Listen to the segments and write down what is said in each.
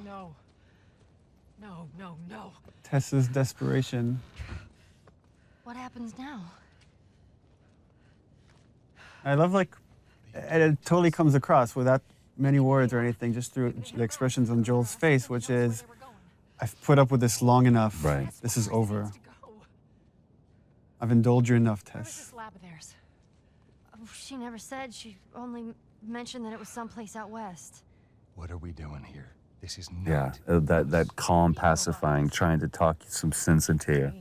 No. No, no, no. Tess's desperation. What happens now? I love, like, it totally comes across without many words or anything, just through the expressions on Joel's face, which is, I've put up with this long enough. Right. This is over. I've indulged you enough, Where's Tess. this lab of theirs? Oh, she never said. She only mentioned that it was someplace out west. What are we doing here? This is Yeah, not. that calm, pacifying, trying to talk some sense into you.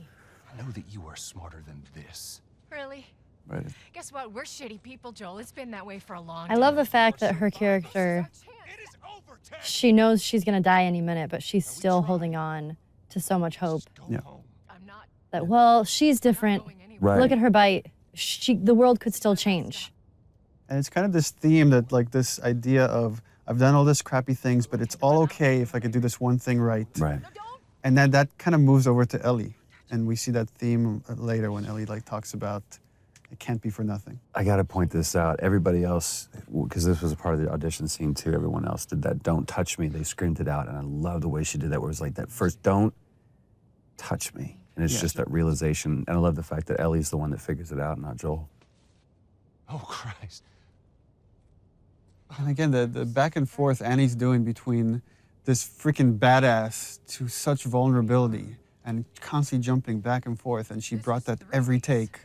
I know that you are smarter than this. Really? Right. Guess what? We're shitty people, Joel. It's been that way for a long I time. love the fact that her character, It is over, Tess. she knows she's gonna die any minute, but she's still holding on to so much hope Go Yeah. home. I'm not that, well, she's different. going anywhere. Right. Look at her bite. The world could still change. And it's kind of this theme that, like, this idea of, I've done all this crappy things, but it's all okay if I could do this one thing right. Right. And then that kind of moves over to Ellie. And we see that theme later when Ellie, like, talks about it can't be for nothing. I got to point this out. Everybody else, because this was a part of the audition scene too, everyone else did that "don't touch me." They screamed it out, and I love the way she did that, where it was like that first "don't touch me." And it's Yeah. just that realization. And I love the fact that Ellie's the one that figures it out, not Joel. Oh, Christ. And again, the back and forth Annie's doing between this freaking badass to such vulnerability and constantly jumping back and forth. And she brought that every take.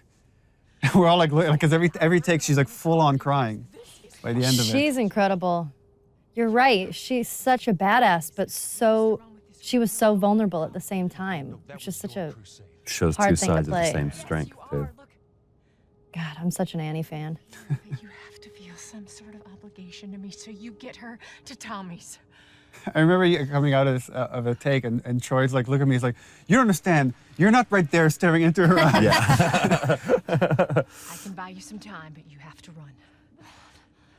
And we're all like, because every take she's like full on crying by the end of it. She's incredible. You're right. She's such a badass, but she was so vulnerable at the same time. It's just such a, Shows Hard two thing to sides of the play. same strength too. God, I'm such an Annie fan. You have to feel some sort of obligation to me, so you get her to Tommy's. I remember you coming out of a take and Troy's like, look at me, he's like, you don't understand. You're not right there staring into her eyes. Yeah. I can buy you some time, but you have to run.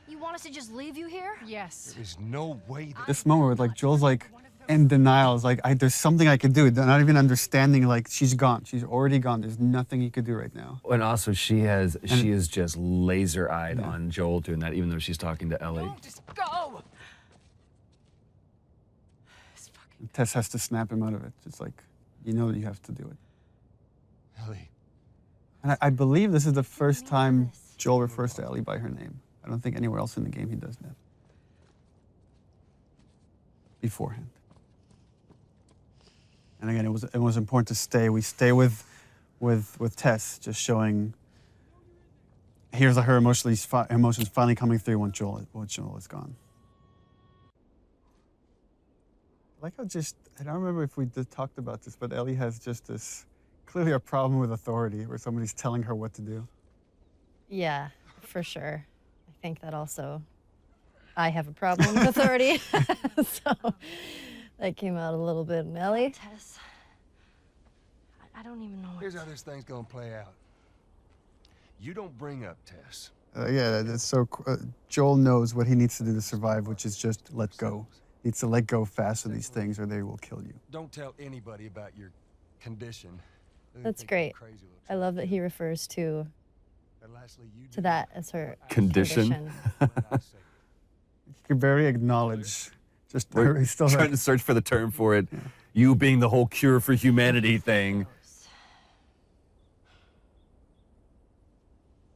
You want us to just leave you here? Yes. There's no way that... This moment with, like, Joel's like in denial. It's like, there's something I could do. Not even understanding, like, she's gone. She's already gone. There's nothing he could do right now. And also, she is just laser-eyed on Joel doing that, even though she's talking to Ellie. No, just go. This fucking Tess has to snap him out of it. It's like, you know that you have to do it. Ellie. And I believe this is the first time Joel refers to Ellie by her name. I don't think anywhere else in the game he does that. Beforehand. And again, it was important to stay. We stay with Tess, just showing. Here's her emotions finally coming through when Joel is gone. Like how I don't remember if we talked about this, but Ellie has just this clearly a problem with authority, where somebody's telling her what to do. Yeah, for sure. I think that also, I have a problem with authority. So that came out a little bit in Ellie. Tess. I don't even know what Here's how this thing's gonna play out. You don't bring up Tess. Yeah, that's so. Joel knows what he needs to do to survive, which is just let go. He needs to let go fast of these things, or they will kill you. Don't tell anybody about your condition. They That's think you're great. crazy little I love that he refers to And lastly, you do that as her Condition. what I say. You can barely acknowledge. Just We're he's still trying like, to search for the term for it. You being the whole cure for humanity thing.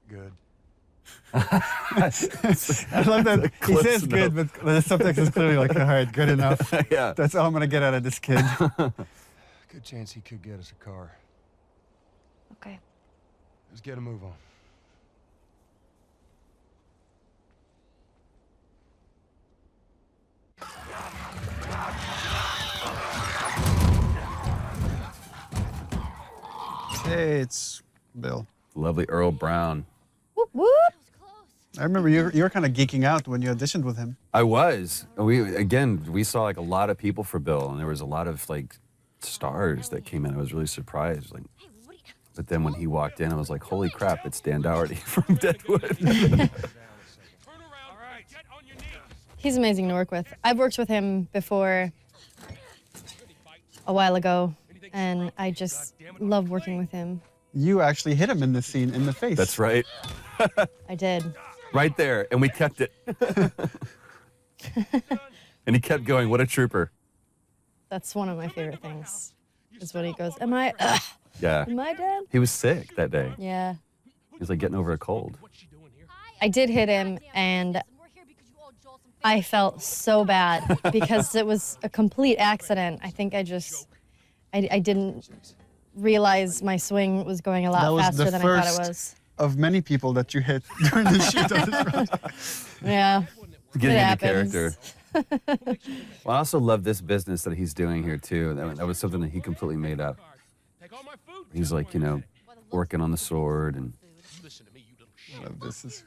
Good. I love that he Close says good, enough. but the subtext is clearly like, all right, good enough. Yeah. That's all I'm gonna get out of this kid. Good chance he could get us a car. Okay. Let's get a move on. Hey, it's Bill. Lovely Earl Brown. Whoop, whoop. I remember you were kind of geeking out when you auditioned with him. I was. We saw like a lot of people for Bill, and there was a lot of like stars that came in. I was really surprised. Like, but then when he walked in, I was like, holy crap, it's Dan Dougherty from Deadwood. He's amazing to work with. I've worked with him before, a while ago, and I just love working with him. You actually hit him in this scene in the face. That's right. I did. Right there, and we kept it. And he kept going. What a trooper. That's one of my favorite things, is when he goes, am I Yeah. dead? He was sick that day. Yeah. He was like getting over a cold. I did hit him, and I felt so bad because it was a complete accident. I think I didn't realize my swing was going a That lot was faster the than I thought first it was. of many people that you hit during the shoot of this project. Yeah. Getting It into happens. character. Well, I also love this business that he's doing here too. That was something that he completely made up. He's like, you know, working on the sword and. I love this.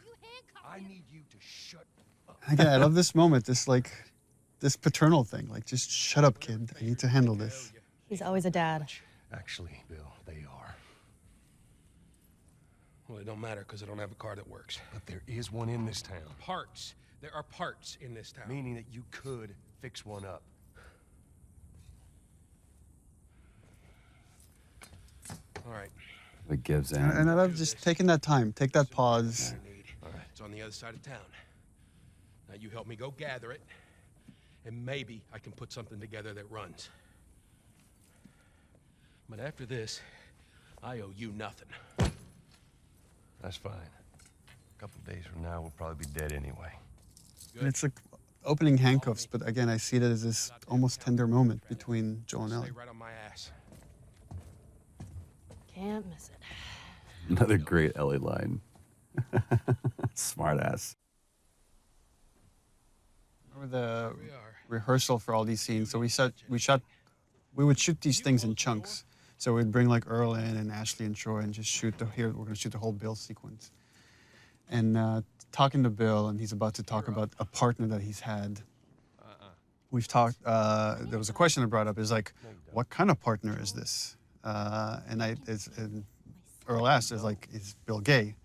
I need you to shut up. Again, I love this moment, this paternal thing. Like, just shut up, kid. I need to handle this. He's always a dad. Actually, Bill, they are. Well, it don't matter because I don't have a car that works. But there is one in this town. Parts. There are parts in this town. Meaning that you could fix one up. All right. It gives in. And I love just taking that time, take that pause. All right. It's on the other side of town. Now you help me go gather it, and maybe I can put something together that runs. But after this, I owe you nothing. That's fine. A couple days from now, we'll probably be dead anyway. And it's like opening handcuffs, but again, I see it as this almost tender moment between Joel and Ellie. Stay right on my ass. Can't miss it. Another great Ellie line. Smart ass. Remember the We are. rehearsal for all these scenes? So we would shoot these things in chunks. So we'd bring like Earl in and Ashley and Troy and just shoot we're gonna shoot the whole Bill sequence. And talking to Bill, and he's about to talk about a partner that he's had. We've talked, there was a question I brought up, is like, what kind of partner is this? And Earl asked, is Bill gay?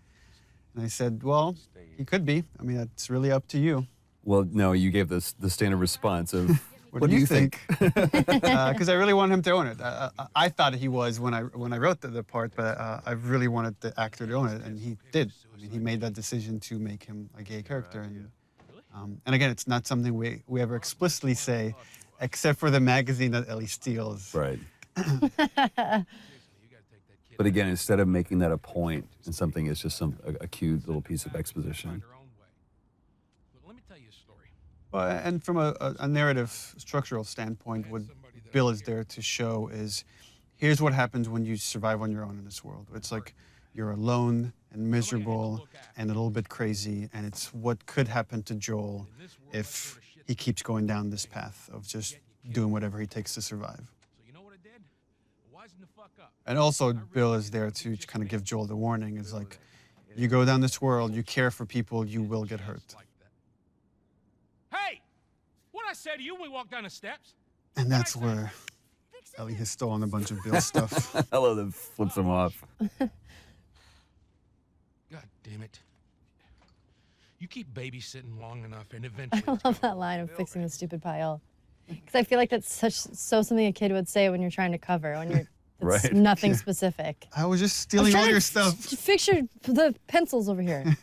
And I said, well, he could be. I mean, it's really up to you. Well, no, you gave the standard response of, what do you think? Because I really want him to own it. I thought he was when I wrote the part, but I really wanted the actor to own it, and he did. I mean, he made that decision to make him a gay character. And again, it's not something we ever explicitly say, except for the magazine that Ellie steals. Right. But again, instead of making that a point and something, it's just a cute little piece of exposition. Let me tell you a story. Well, and from a narrative structural standpoint, what Bill is there to show is, here's what happens when you survive on your own in this world. It's like you're alone and miserable and a little bit crazy, and it's what could happen to Joel if he keeps going down this path of just doing whatever he takes to survive. So you know what I did? Wisen the fuck up. And also, Bill is there to kind of give Joel the warning, is like, you go down this world, you care for people, you will get hurt. Hey! What'd I say to you when we walked down the steps? And that's where Ellie has stolen a bunch of Bill's stuff. I love that flips him off. God damn it. You keep babysitting long enough and eventually... I love that line of fixing the stupid pile. Because I feel like that's something a kid would say when you're trying to cover, when you're it's Right. nothing specific. I was just stealing all your stuff. Fix the pencils over here.